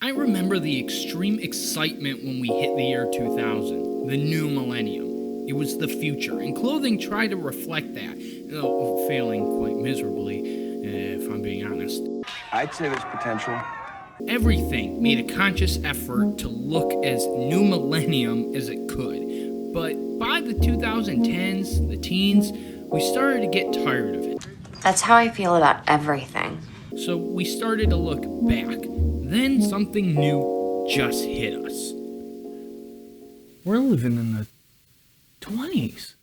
I remember the extreme excitement when we hit the year 2000, the new millennium. It was the future, and clothing tried to reflect that, failing quite miserably, if I'm being honest. I'd say there's potential. Everything made a conscious effort to look as new millennium as it could. But by the 2010s, the teens, we started to get tired of it. That's how I feel about everything. So we started to look back. Then something new just hit us. We're living in the 20s.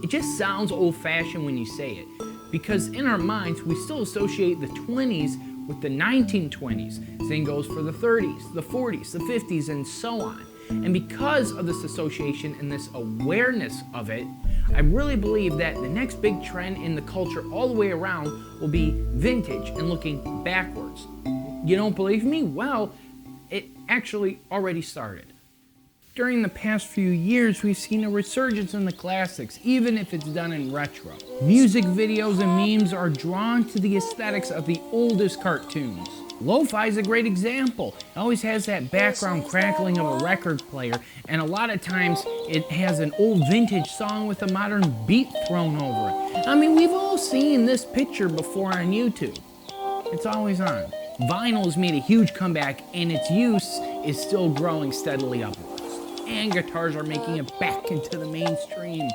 It just sounds old-fashioned when you say it, because in our minds, we still associate the 20s with the 1920s. Same goes for the 30s, the 40s, the 50s, and so on. And because of this association and this awareness of it, I really believe that the next big trend in the culture all the way around will be vintage and looking backwards. You don't believe me? Well, it actually already started. During the past few years, we've seen a resurgence in the classics, even if it's done in retro. Music videos and memes are drawn to the aesthetics of the oldest cartoons. Lo-fi is a great example. It always has that background crackling of a record player, and a lot of times it has an old vintage song with a modern beat thrown over it. I mean, we've all seen this picture before on YouTube. It's always on. Vinyl has made a huge comeback, and its use is still growing steadily upwards. And guitars are making it back into the mainstream.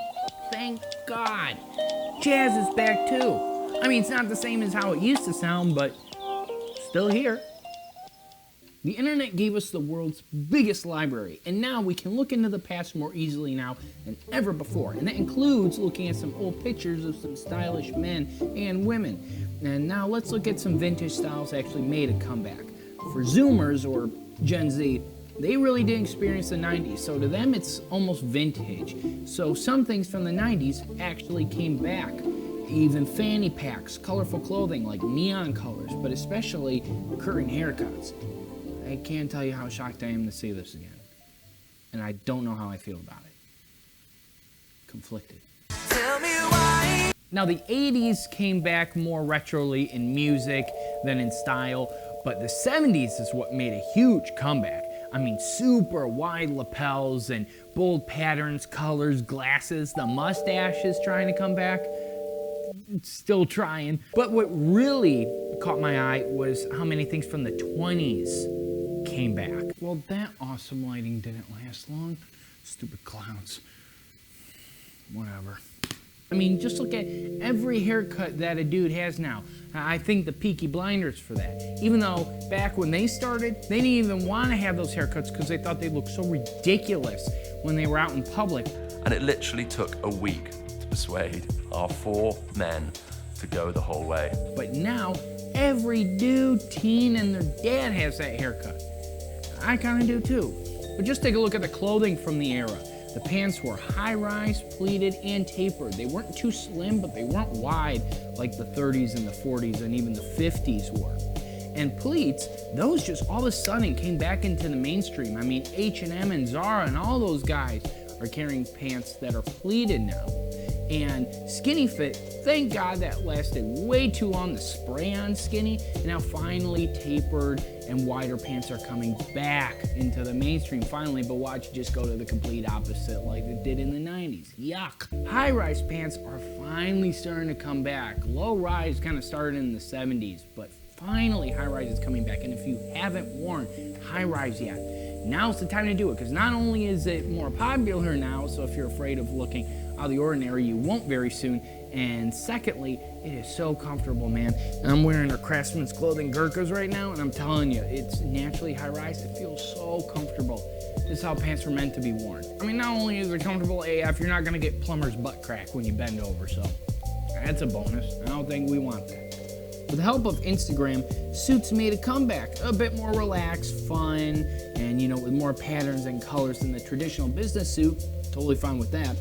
Thank God. Jazz is back too. I mean, it's not the same as how it used to sound, but still here. The internet gave us the world's biggest library, and now we can look into the past more easily now than ever before. And that includes looking at some old pictures of some stylish men and women. And now let's look at some vintage styles that actually made a comeback. For Zoomers, or Gen Z, they really didn't experience the 90s, so to them it's almost vintage. So some things from the 90s actually came back. Even fanny packs, colorful clothing like neon colors, but especially curtain haircuts. I can't tell you how shocked I am to see this again. And I don't know how I feel about it. Conflicted. Tell me why. Now the 80s came back more retroly in music than in style, but the 70s is what made a huge comeback. I mean, super wide lapels and bold patterns, colors, glasses. The mustache is trying to come back. Still trying. But what really caught my eye was how many things from the 20s came back. Well, that awesome lighting didn't last long. Stupid clowns. Whatever. I mean, just look at every haircut that a dude has now. I think the Peaky Blinders for that. Even though back when they started, they didn't even want to have those haircuts because they thought they looked so ridiculous when they were out in public. And it literally took a week to persuade our 4 men to go the whole way. But now, every dude, teen, and their dad has that haircut. I kind of do too. But just take a look at the clothing from the era. The pants were high-rise, pleated, and tapered. They weren't too slim, but they weren't wide like the 30s and the 40s and even the 50s were. And pleats, those just all of a sudden came back into the mainstream. I mean, H&M and Zara and all those guys are carrying pants that are pleated now. And skinny fit, thank God that lasted way too long, the spray-on skinny, and now finally tapered and wider pants are coming back into the mainstream finally, but watch it just go to the complete opposite like it did in the 90s. Yuck. High-rise pants are finally starting to come back. Low-rise kind of started in the 70s, but finally high-rise is coming back, and if you haven't worn high-rise yet, now's the time to do it, because not only is it more popular now, so if you're afraid of looking out of the ordinary, you won't very soon, and secondly, it is so comfortable, man. I'm wearing our Craftsman Clothing Gurkhas right now, and I'm telling you, it's naturally high-rise. It feels so comfortable. This is how pants were meant to be worn. I mean, not only is it comfortable AF, you're not gonna get plumber's butt crack when you bend over, so that's a bonus. I don't think we want that. With the help of Instagram, suits made a comeback, a bit more relaxed, fun, and with more patterns and colors than the traditional business suit. Totally fine with that.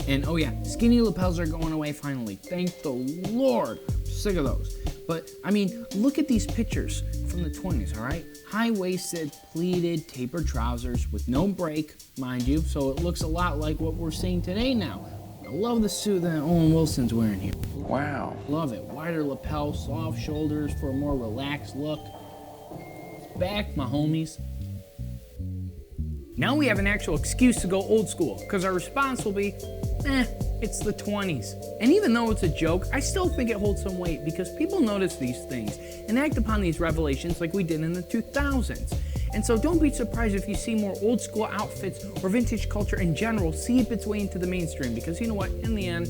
And oh yeah, skinny lapels are going away finally. Thank the Lord. I'm sick of those. But I mean, look at these pictures from the 20s, all right? High-waisted, pleated, tapered trousers with no break, mind you, so it looks a lot like what we're seeing today now. I love the suit that Owen Wilson's wearing here. Wow. Love it. Wider lapel, soft shoulders for a more relaxed look. back, my homies. Now we have an actual excuse to go old school, because our response will be, it's the 20s. And even though it's a joke, I still think it holds some weight because people notice these things and act upon these revelations like we did in the 2000s. And so don't be surprised if you see more old school outfits or vintage culture in general seep its way into the mainstream, because you know what, in the end,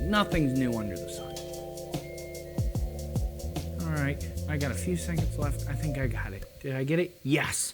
nothing's new under the sun. All right, I got a few seconds left. I think I got it. Did I get it? Yes.